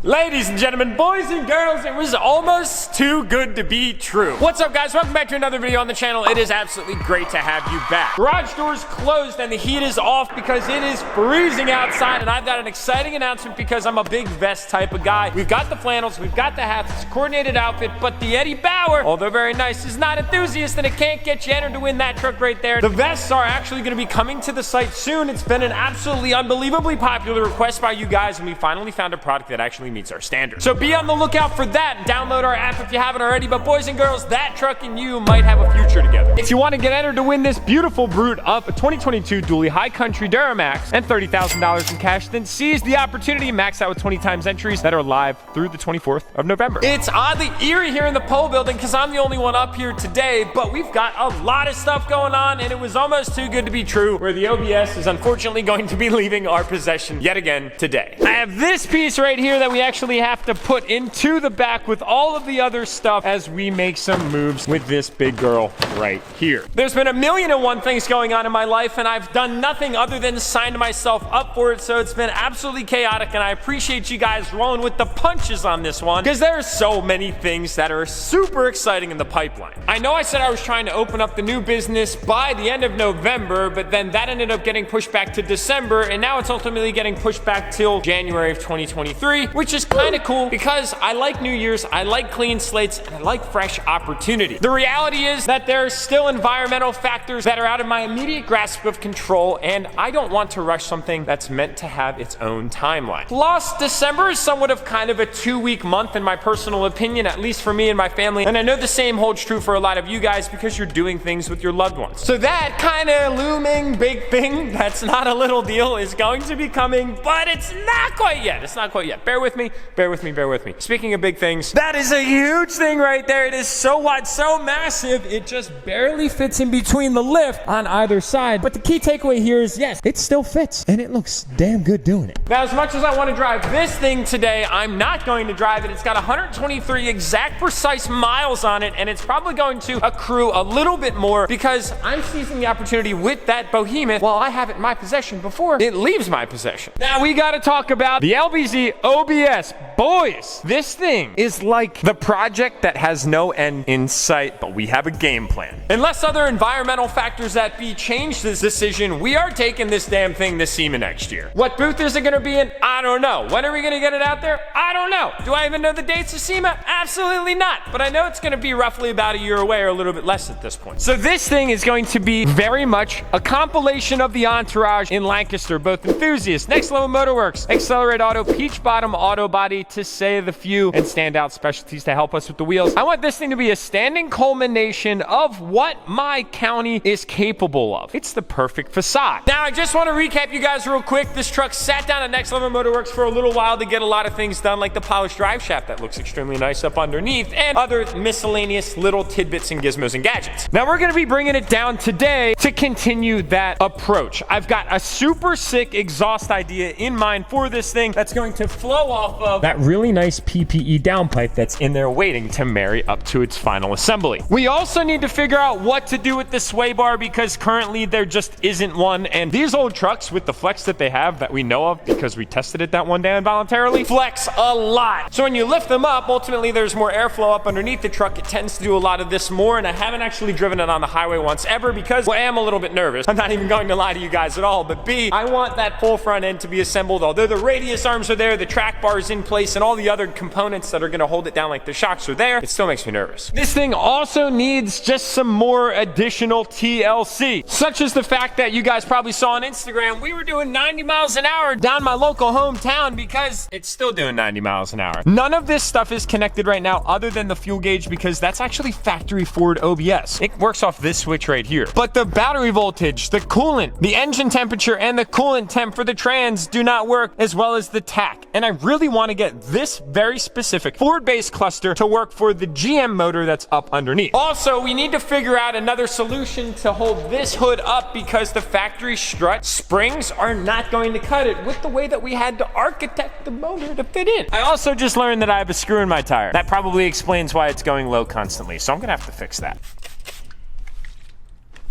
Ladies and gentlemen, boys and girls, it was almost too good to be true. What's up, guys? Welcome back to another video on the channel. It is absolutely great to have you back. Garage doors closed and the heat is off because it is freezing outside, and I've got an exciting announcement because I'm a big vest type of guy. We've got the flannels, we've got the hats, it's a coordinated outfit, but the Eddie Bauer, although very nice, is not enthusiast, and it can't get you entered to win that truck right there. The vests are actually going to be coming to the site soon. It's been an absolutely unbelievably popular request by you guys, and we finally found a product that actually meets our standards. So be on the lookout for that. Download our app if you haven't already. But boys and girls, that truck and you might have a future together. If you want to get entered to win this beautiful brute of a 2022 dually high country DURTYMAX and $30,000 in cash, then seize the opportunity. Max out with 20 times entries that are live through the 24th of November. It's oddly eerie here in the pole building because I'm the only one up here today, but we've got a lot of stuff going on, and it was almost too good to be true, where the OBS is unfortunately going to be leaving our possession yet again today. I have this piece right here that we actually have to put into the back with all of the other stuff as we make some moves with this big girl right here. There's been a million and one things going on in my life, and I've done nothing other than sign myself up for it, so it's been absolutely chaotic, and I appreciate you guys rolling with the punches on this one because there are so many things that are super exciting in the pipeline. I know I said I was trying to open up the new business by the end of November, but then that ended up getting pushed back to December, and now it's ultimately getting pushed back till January of 2023, which is kind of cool because I like New Year's, I like clean slates, and I like fresh opportunity. The reality is that there are still environmental factors that are out of my immediate grasp of control, and I don't want to rush something that's meant to have its own timeline. Plus, December is somewhat of kind of a 2-week month in my personal opinion, at least for me and my family, and I know the same holds true for a lot of you guys because you're doing things with your loved ones. So that kind of looming big thing that's not a little deal is going to be coming, but it's not quite yet. It's not quite yet. Bear with me, bear with me, bear with me. Speaking of big things, that is a huge thing right there. It is so wide, so massive, it just barely fits in between the lift on either side. But the key takeaway here is, yes, it still fits, and it looks damn good doing it. Now, as much as I want to drive this thing today, I'm not going to drive it. It's got 123 exact precise miles on it, and it's probably going to accrue a little bit more because I'm seizing the opportunity with that behemoth while I have it in my possession before it leaves my possession. Now, we got to talk about the LBZ OBS. Boys, this thing is like the project that has no end in sight, but we have a game plan. Unless other environmental factors that be change this decision, we are taking this damn thing to SEMA next year. What booth is it going to be in? I don't know. When are we going to get it out there? I don't know. Do I even know the dates of SEMA? Absolutely not. But I know it's going to be roughly about a year away or a little bit less at this point. So this thing is going to be very much a compilation of the entourage in Lancaster, both enthusiasts, Next Level Motorworks, Accelerate Auto, Peach Bottom Auto Body, to say the few, and Standout Specialties to help us with the wheels. I want this thing to be a standing culmination of what my county is capable of. It's the perfect facade. Now, I just want to recap you guys real quick. This truck sat down at Next Level Motorworks for a little while to get a lot of things done, like the polished drive shaft that looks extremely nice up underneath, and other miscellaneous little tidbits and gizmos and gadgets. Now, we're going to be bringing it down today to continue that approach. I've got a super sick exhaust idea in mind for this thing that's going to flow off of that really nice PPE downpipe that's in there waiting to marry up to its final assembly. We also need to figure out what to do with the sway bar because currently there just isn't one, and these old trucks with the flex that they have that we know of because we tested it that one day involuntarily flex a lot. So when you lift them up, ultimately there's more airflow up underneath the truck. It tends to do a lot of this more, and I haven't actually driven it on the highway once ever because, well, I am a little bit nervous. I'm not even going to lie to you guys at all, but B, I want that full front end to be assembled. Although the radius arms are there, the track bar is in place, and all the other components that are going to hold it down like the shocks are there, it still makes me nervous. This thing also needs just some more additional TLC, such as the fact that you guys probably saw on Instagram, we were doing 90 miles an hour down my local hometown because it's still doing 90 miles an hour. None of this stuff is connected right now other than the fuel gauge because that's actually factory forward OBS. It works off this switch right here. But the battery voltage, the coolant, the engine temperature, and the coolant temp for the trans do not work, as well as the tach. And I really want to get this very specific Ford base cluster to work for the GM motor that's up underneath. Also, we need to figure out another solution to hold this hood up because the factory strut springs are not going to cut it with the way that we had to architect the motor to fit in. I also just learned that I have a screw in my tire. That probably explains why it's going low constantly, so I'm gonna have to fix that.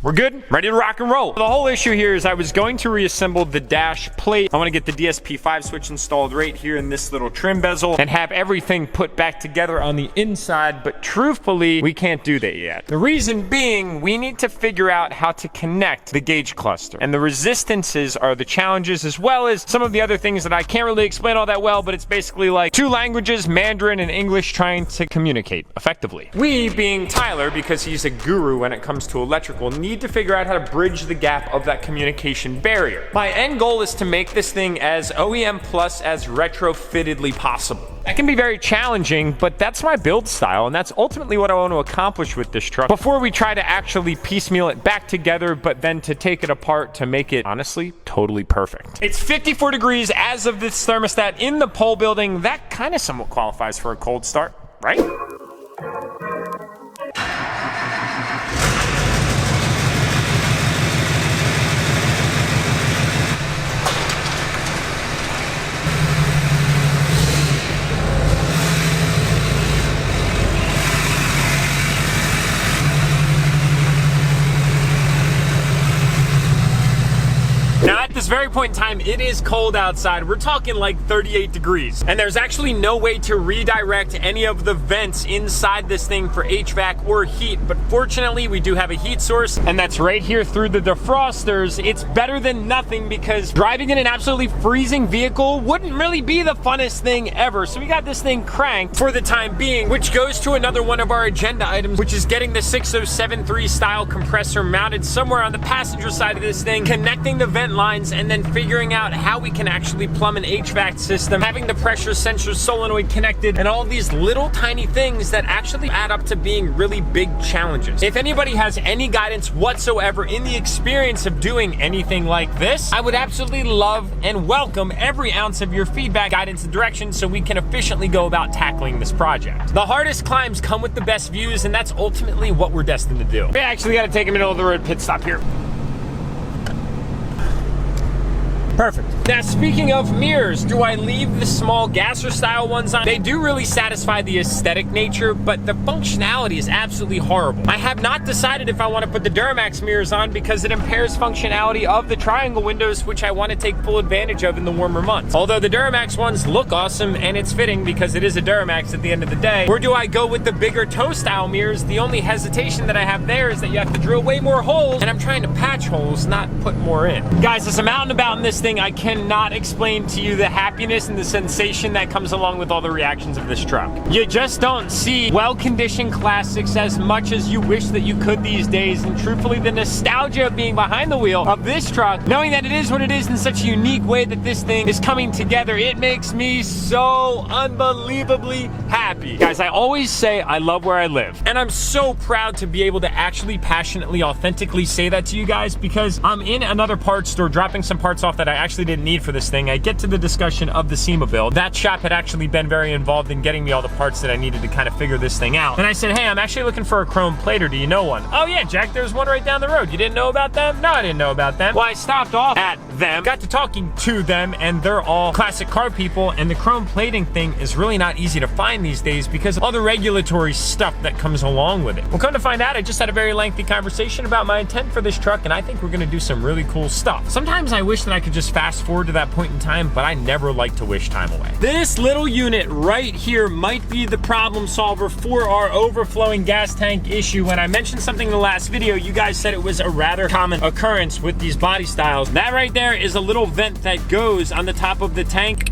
We're good, ready to rock and roll. The whole issue here is I was going to reassemble the dash plate. I want to get the DSP5 switch installed right here in this little trim bezel and have everything put back together on the inside, but truthfully, we can't do that yet. The reason being, we need to figure out how to connect the gauge cluster. And the resistances are the challenges, as well as some of the other things that I can't really explain all that well, but it's basically like two languages, Mandarin and English, trying to communicate effectively. We, being Tyler, because he's a guru when it comes to electrical, need to figure out how to bridge the gap of that communication barrier. My end goal is to make this thing as OEM plus as retrofittedly possible. That can be very challenging, but that's my build style, and that's ultimately what I want to accomplish with this truck before we try to actually piecemeal it back together, but then to take it apart to make it, honestly, totally perfect. It's 54 degrees as of this thermostat in the pole building. That kind of somewhat qualifies for a cold start, right? Now, at this very point in time, it is cold outside. We're talking like 38 degrees. And there's actually no way to redirect any of the vents inside this thing for HVAC or heat. But fortunately, we do have a heat source, and that's right here through the defrosters. It's better than nothing because driving in an absolutely freezing vehicle wouldn't really be the funnest thing ever. So we got this thing cranked for the time being, which goes to another one of our agenda items, which is getting the 6073 style compressor mounted somewhere on the passenger side of this thing, connecting the vent lines, and then figuring out how we can actually plumb an HVAC system, having the pressure sensor solenoid connected, and all these little tiny things that actually add up to being really big challenges. If anybody has any guidance whatsoever in the experience of doing anything like this, I would absolutely love and welcome every ounce of your feedback, guidance, and direction so we can efficiently go about tackling this project. The hardest climbs come with the best views, and that's ultimately what we're destined to do. We actually got to take a middle of the road pit stop here. Perfect. Now, speaking of mirrors, do I leave the small gasser style ones on? They do really satisfy the aesthetic nature, but the functionality is absolutely horrible. I have not decided if I want to put the DURTYMAX mirrors on because it impairs functionality of the triangle windows, which I want to take full advantage of in the warmer months. Although the DURTYMAX ones look awesome and it's fitting because it is a DURTYMAX at the end of the day. Or do I go with the bigger toe style mirrors? The only hesitation that I have there is that you have to drill way more holes, and I'm trying to patch holes, not put more in. Guys, as I'm out and about in this thing, I cannot explain to you the happiness and the sensation that comes along with all the reactions of this truck. You just don't see well-conditioned classics as much as you wish that you could these days, and truthfully, the nostalgia of being behind the wheel of this truck, knowing that it is what it is in such a unique way that this thing is coming together, it makes me so unbelievably happy. Guys, I always say I love where I live, and I'm so proud to be able to actually passionately, authentically say that to you guys, because I'm in another parts store dropping some parts off that I actually didn't need for this thing. I get to the discussion of the SEMA build. That shop had actually been very involved in getting me all the parts that I needed to kind of figure this thing out. And I said, hey, I'm actually looking for a chrome plater. Do you know one? Oh yeah, Jack, there's one right down the road. You didn't know about them? No, I didn't know about them. Well, I stopped off at them, got to talking to them, and they're all classic car people, and the chrome plating thing is really not easy to find these days because of all the regulatory stuff that comes along with it. Well, come to find out, I just had a very lengthy conversation about my intent for this truck, and I think we're gonna do some really cool stuff. Sometimes I wish that I could just fast forward to that point in time, but I never like to wish time away. This little unit right here might be the problem solver for our overflowing gas tank issue. When I mentioned something in the last video, you guys said it was a rather common occurrence with these body styles. That right there is a little vent that goes on the top of the tank.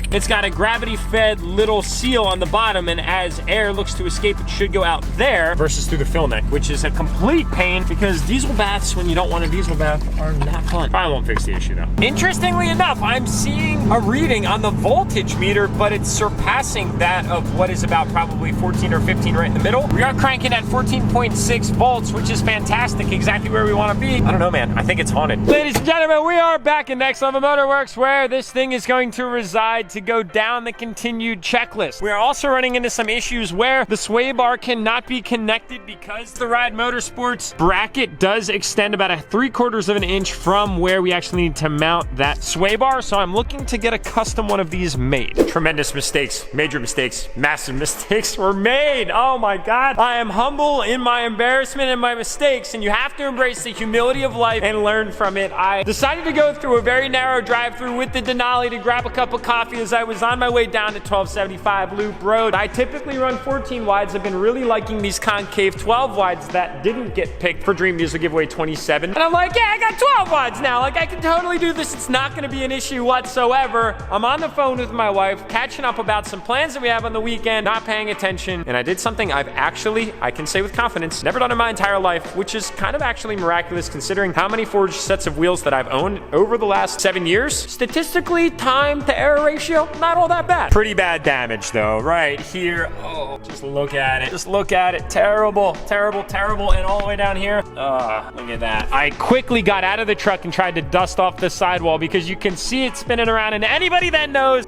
It's got a gravity-fed little seal on the bottom, and as air looks to escape, it should go out there versus through the fill neck, which is a complete pain because diesel baths, when you don't want a diesel bath, are not fun. Probably won't fix the issue, though. Interestingly enough, I'm seeing a reading on the voltage meter, but it's surpassing that of what is about probably 14 or 15 right in the middle. We are cranking at 14.6 volts, which is fantastic, exactly where we want to be. I don't know, man. I think it's haunted. Ladies and gentlemen, we are back in Next Level Motorworks, where this thing is going to reside to go down the continued checklist. We are also running into some issues where the sway bar cannot be connected because the Ride Motorsports bracket does extend about a 3/4 of an inch from where we actually need to mount that sway bar. So I'm looking to get a custom one of these made. Tremendous mistakes, major mistakes, massive mistakes were made. Oh my God. I am humble in my embarrassment and my mistakes, and you have to embrace the humility of life and learn from it. I decided to go through a very narrow drive-through with the Denali to grab a cup of coffee as I was on my way down to 1275 Loop Road. I typically run 14 wides. I've been really liking these concave 12 wides that didn't get picked for Dream Diesel Giveaway 27. And I'm like, yeah, I got 12 wides now. Like, I can totally do this. It's not gonna be an issue whatsoever. I'm on the phone with my wife, catching up about some plans that we have on the weekend, not paying attention. And I did something I've actually, I can say with confidence, never done in my entire life, which is kind of actually miraculous considering how many forged sets of wheels that I've owned over the last 7 years. Statistically, time to error ratio, not all that bad. Pretty bad damage though, right here. Oh, just look at it. Just look at it. Terrible, terrible, terrible. And all the way down here. Look at that. I quickly got out of the truck and tried to dust off the sidewall because you can see it spinning around, and anybody that knows.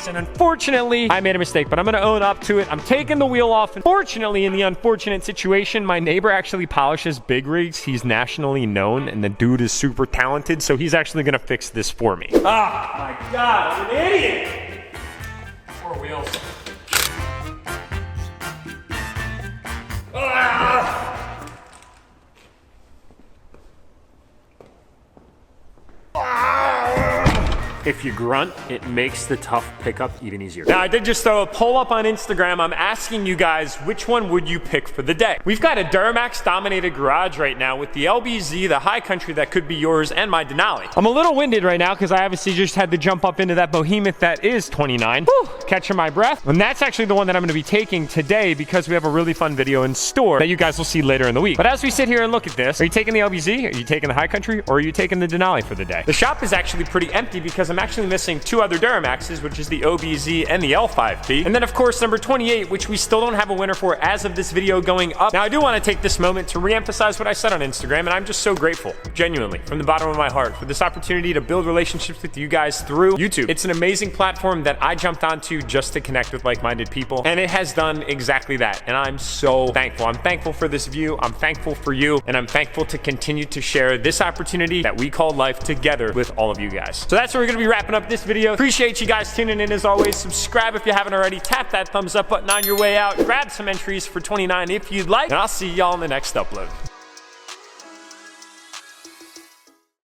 And unfortunately, I made a mistake, but I'm gonna own up to it. I'm taking the wheel off. Unfortunately, in the unfortunate situation, my neighbor actually polishes big rigs. He's nationally known, and the dude is super talented, so he's actually gonna fix this for me. Oh my God, I'm an idiot. 4 wheels. Ah! If you grunt, it makes the tough pickup even easier. Now, I did just throw a poll up on Instagram. I'm asking you guys, which one would you pick for the day? We've got a DURTYMAX dominated garage right now with the LBZ, the High Country that could be yours, and my Denali. I'm a little winded right now because I obviously just had to jump up into that behemoth that is 29. Whew, catching my breath. And that's actually the one that I'm gonna be taking today because we have a really fun video in store that you guys will see later in the week. But as we sit here and look at this, are you taking the LBZ, are you taking the High Country, or are you taking the Denali for the day? The shop is actually pretty empty because I'm actually missing 2 other DURTYMAXs, which is the OBZ and the L5P. And then of course, number 28, which we still don't have a winner for as of this video going up. Now I do want to take this moment to reemphasize what I said on Instagram, and I'm just so grateful, genuinely, from the bottom of my heart, for this opportunity to build relationships with you guys through YouTube. It's an amazing platform that I jumped onto just to connect with like-minded people, and it has done exactly that. And I'm so thankful. I'm thankful for this view, I'm thankful for you, and I'm thankful to continue to share this opportunity that we call life together with all of you guys. So that's where we're gonna be wrapping up this video. Appreciate you guys tuning in as always. Subscribe if you haven't already. Tap that thumbs up button on your way out. Grab some entries for 29 if you'd like. And I'll see y'all in the next upload.